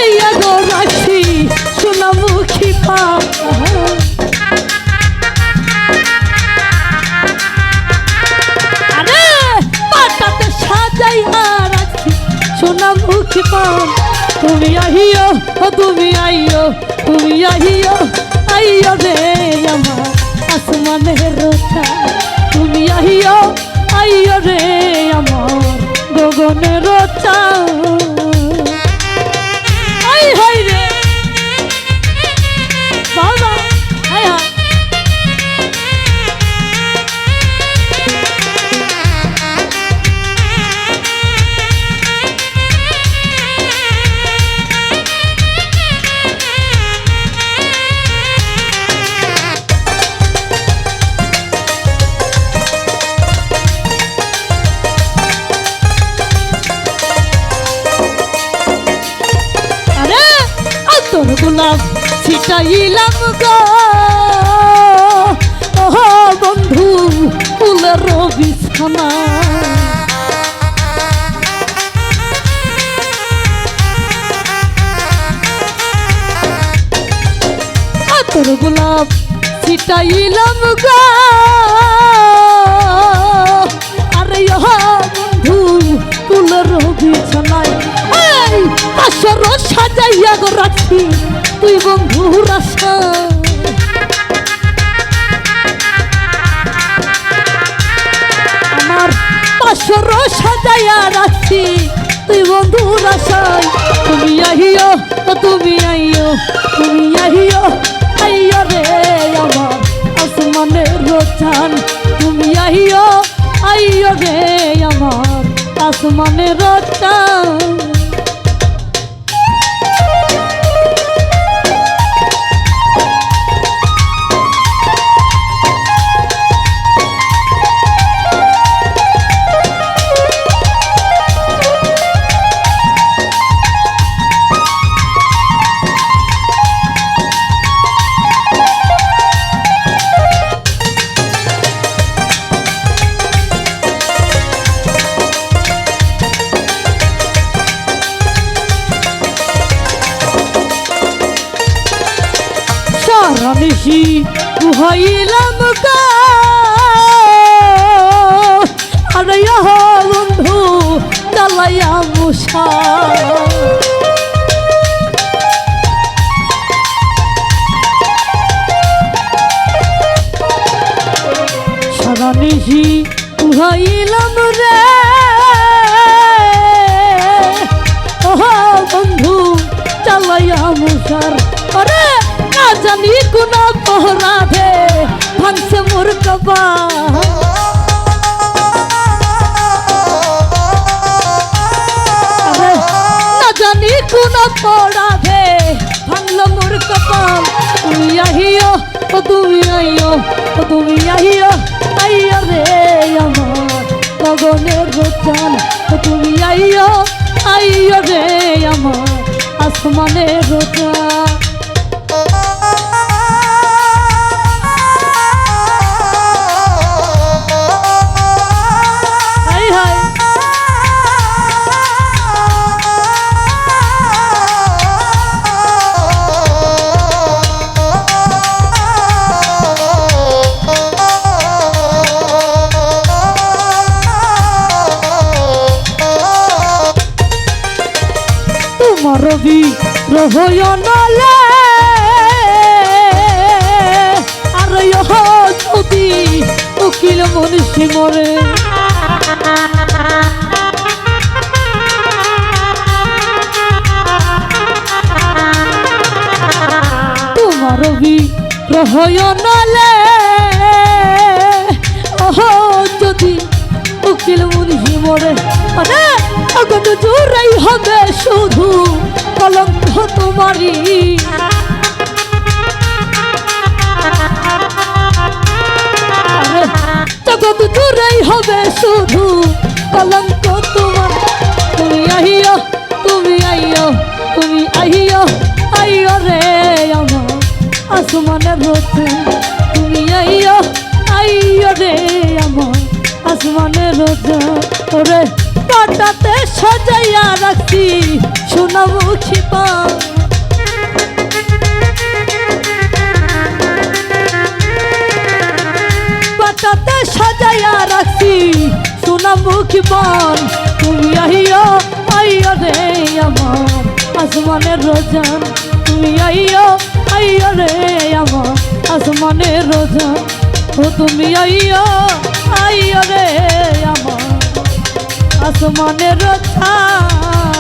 সাজাইয়া গো রাখছি সোনামুখী পা আরে পাটাতে সাজাইয়া রাখছি সোনামুখী পা তুমি আহিও তুমি আইও তুমি আহিও আইও রে আমার আসমানের রোচা তুমি আহিও আইও রে আমার গগনের রোচা আই হাই রে বাবা হাই হাই গোলাপ ছিটাইলাম গো ওহ বন্ধু ফুলের বিছানা তোর গোলাপ ছিটাইলাম গো আরে ওহ বন্ধু ফুলের বিছানায় আসর সাজাইয়া গো রাখছি তুই বন্ধুর আশা আমার আসর সাজাইয়া রাখছি তুই বন্ধুর আশায় তুমি আহিও তুমি আইও তুমি আহিও আইও রে আমার আসমানের রোচান তুমি আহিও আইও রে আমার আসমানের রোচান রানিসি হইলাম গো আরে বন্ধু চালাইয়া মুসা সারানিসি হইলাম রে ওহ বন্ধু চালাইয়া মুসার আরে জানি কোন অপরাধে ভাঙছে মোর কবা না জানি কোন অপরাধে ভাঙলো মোর কপাল তুমি আহিও তুমি আইও তুমি আহিও আইও রে আমার গগনের রোচান তুমি আইও আইও রে আমার আসমানের রোচান রবি রহয় নলে আর যদি উকিল মনীষী মরে তোমার রবি রহয় নলে যদি উকিল মনীষী মরে মানে অগত জোরাই হবে শুধু কলঙ্ক তোমারি জগৎ জোরাই হবে শুধু কলঙ্ক তোমার তুমি আহিও তুমি আইও তুমি আহিও আইও রে আমার আসমানের রোচে তুমি আইও আইও রে আমার আসমানের রোচে ওরে পাটাতে সাজাইয়া রাখছি সোনামুখী পা ফুলেতে সাজাইয়া রাখছি সোনামুখী বন তুমি আইও আইও রে আমার আসমানের রোজান তুমি আইও আইও রে আমার আসমানের রোজান ও তুমি আইও আইও রে আমার আসমানের রোজান